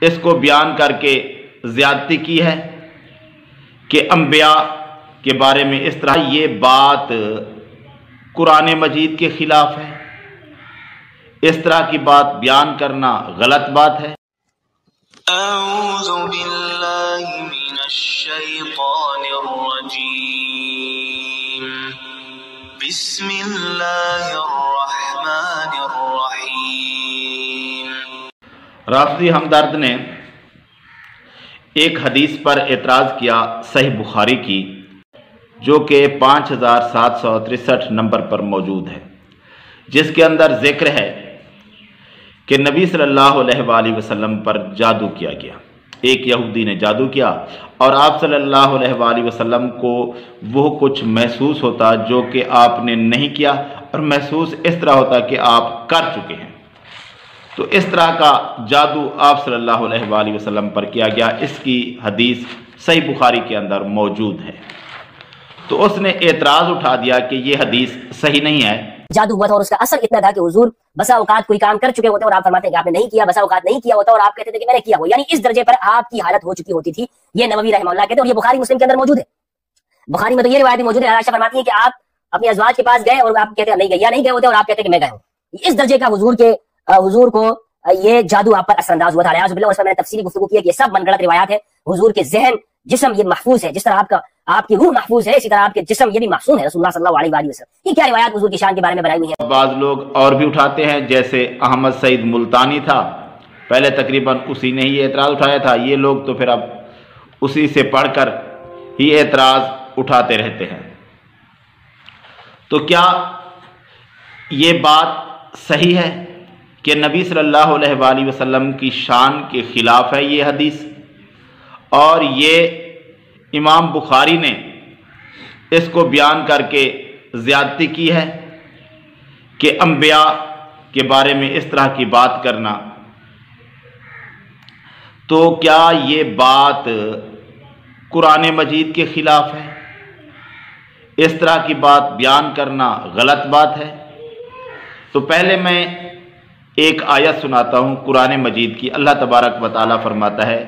اس کو بیان کر کے زیادتی کی ہے کہ انبیاء کے بارے میں اس طرح، یہ بات قرآن مجید کے خلاف ہے، اس طرح کی بات بیان کرنا غلط بات ہے۔ اعوذ باللہ من الشیطان الرجیم، بسم اللہ الرحمن الرحیم۔ رافضی ہمدرد نے ایک حدیث پر اعتراض کیا صحیح بخاری کی، جو کہ 5763 نمبر پر موجود ہے، جس کے اندر ذکر ہے کہ نبی صلی اللہ علیہ وآلہ وسلم پر جادو کیا گیا۔ ایک یہودی نے جادو کیا اور آپ صلی اللہ علیہ وآلہ وسلم کو وہ کچھ محسوس ہوتا جو کہ آپ نے نہیں کیا، اور محسوس اس طرح ہوتا کہ آپ کر چکے ہیں۔ تو اس طرح کا جادو آپ صلی اللہ علیہ وآلہ وسلم پر کیا گیا، اس کی حدیث صحیح بخاری کے اندر موجود ہے۔ تو اس نے اعتراض اٹھا دیا کہ یہ حدیث صحیح نہیں ہے۔ جادو ہوا تھا اور اس کا اثر اتنا تھا کہ حضور بسا اوقات کوئی کام کر چکے ہوتے اور آپ فرماتے ہیں کہ آپ نے نہیں کیا، بسا اوقات نہیں کیا ہوتا اور آپ کہتے تھے کہ میں نے کیا ہوا، یعنی اس درجے پر آپ کی حالت ہو چکی ہوتی تھی۔ یہ نووی رحمہ اللہ کہتے ہیں، اور یہ بخاری مسلم کے اندر موجود ہے۔ بخاری میں تو یہ روایت موجود ہے، عائشہ فرماتی ہیں کہ آپ اپنی ازواج کے پاس گئے اور آپ کہتے ہیں نہیں گئے، یا نہیں گئے ہوتے اور آپ کہتے ہیں کہ میں گئے ہوں۔ اس درجے کا حضور کو یہ جادو آپ پر اثر انداز ہوا تھا۔ اعوذ باللہ، اس پر میں نے تفصیلی گفتگو کی ہے کہ یہ سب من گڑت روایات ہے۔ حضور کے ذہن، جسم یہ محفوظ ہے، جس طرح آپ کی روح محفوظ ہے، اسی طرح آپ کے جسم یہ بھی معصوم ہے۔ رسول اللہ صلی اللہ علیہ وآلہ وسلم، یہ کیا روایات حضور کی شان کے بارے میں بنائی ہوئی ہیں۔ بعض لوگ اور بھی اٹھاتے ہیں، جیسے احمد سعید ملتانی تھا، پہلے تقریباً اسی نے ہی اعتراض اٹھایا تھا۔ یہ لوگ تو پھر اب اسی سے پڑھ کر ہی اعتراض اٹھاتے رہتے ہیں۔ تو کیا یہ بات صحیح ہے کہ نبی صلی اللہ علیہ وآلہ وسلم کی شان کے خلاف ہے یہ حدیث؟ اور یہ امام بخاری نے اس کو بیان کر کے زیادتی کی ہے کہ انبیاء کے بارے میں اس طرح کی بات کرنا، تو کیا یہ بات قرآن مجید کے خلاف ہے؟ اس طرح کی بات بیان کرنا غلط بات ہے۔ تو پہلے میں ایک آیت سناتا ہوں قرآن مجید کی۔ اللہ تبارک و تعالیٰ فرماتا ہے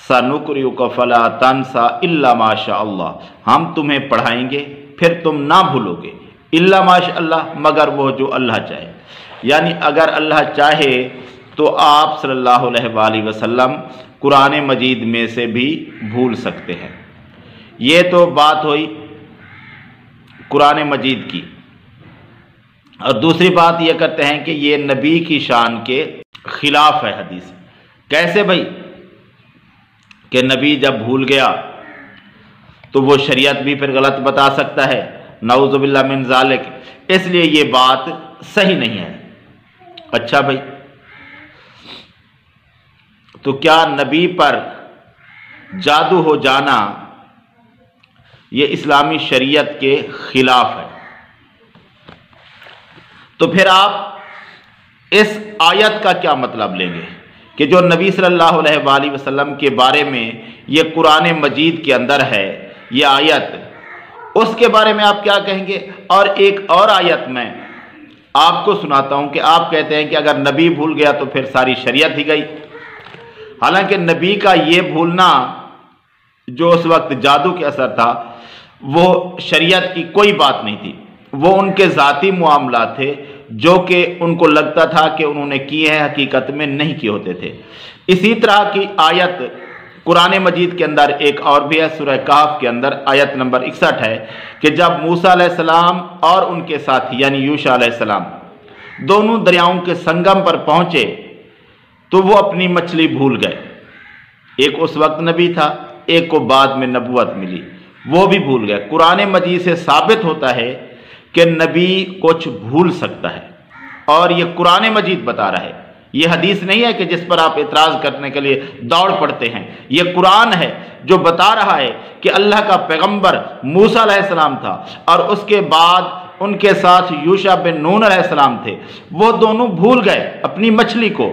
سَنُقْرِئُكَ فَلَا تَنْسَى إِلَّا مَا شَاءَ اللَّهُ، ہم تمہیں پڑھائیں گے پھر تم نہ بھولو گے، إِلَّا مَا شَاءَ اللَّهُ، مگر وہ جو اللہ چاہے۔ یعنی اگر اللہ چاہے تو آپ صلی اللہ علیہ وآلہ وسلم قرآن مجید میں سے بھی بھول سکتے ہیں۔ یہ تو بات ہوئی قرآن مجید کی، اور دوسری بات یہ کرتے ہیں کہ یہ نبی کی شان کے خلاف ہے حدیث۔ کیسے بھائی؟ کہ نبی جب بھول گیا تو وہ شریعت بھی پھر غلط بتا سکتا ہے، نعوذ باللہ من ذالک، اس لیے یہ بات صحیح نہیں ہے۔ اچھا بھائی، تو کیا نبی پر جادو ہو جانا یہ اسلامی شریعت کے خلاف ہے؟ تو پھر آپ اس آیت کا کیا مطلب لیں گے کہ جو نبی صلی اللہ علیہ وآلہ وسلم کے بارے میں یہ قرآن مجید کے اندر ہے یہ آیت، اس کے بارے میں آپ کیا کہیں گے؟ اور ایک اور آیت میں آپ کو سناتا ہوں کہ آپ کہتے ہیں کہ اگر نبی بھول گیا تو پھر ساری شریعت ہی گئی۔ حالانکہ نبی کا یہ بھولنا جو اس وقت جادو کے اثر تھا وہ شریعت کی کوئی بات نہیں تھی، وہ ان کے ذاتی معاملات تھے جو کہ ان کو لگتا تھا کہ انہوں نے کیے ہیں، حقیقت میں نہیں کیے ہوتے تھے۔ اسی طرح کی آیت قرآن مجید کے اندر ایک اور بھی ہے، سورہ کہف کے اندر آیت نمبر 61 ہے کہ جب موسیٰ علیہ السلام اور ان کے ساتھی یعنی یوشع علیہ السلام دونوں دریاؤں کے سنگم پر پہنچے تو وہ اپنی مچھلی بھول گئے۔ ایک اس وقت نبی تھا، ایک کو بعد میں نبوت ملی، وہ بھی بھول گئے۔ قرآن مجید سے ثابت ہوتا ہے کہ نبی کچھ بھول سکتا ہے، اور یہ قرآن مجید بتا رہا ہے، یہ حدیث نہیں ہے کہ جس پر آپ اعتراض کرنے کے لیے دوڑ پڑتے ہیں۔ یہ قرآن ہے جو بتا رہا ہے کہ اللہ کا پیغمبر موسیٰ علیہ السلام تھا اور اس کے بعد ان کے ساتھ یوشع بن نون علیہ السلام تھے، وہ دونوں بھول گئے اپنی مچھلی کو۔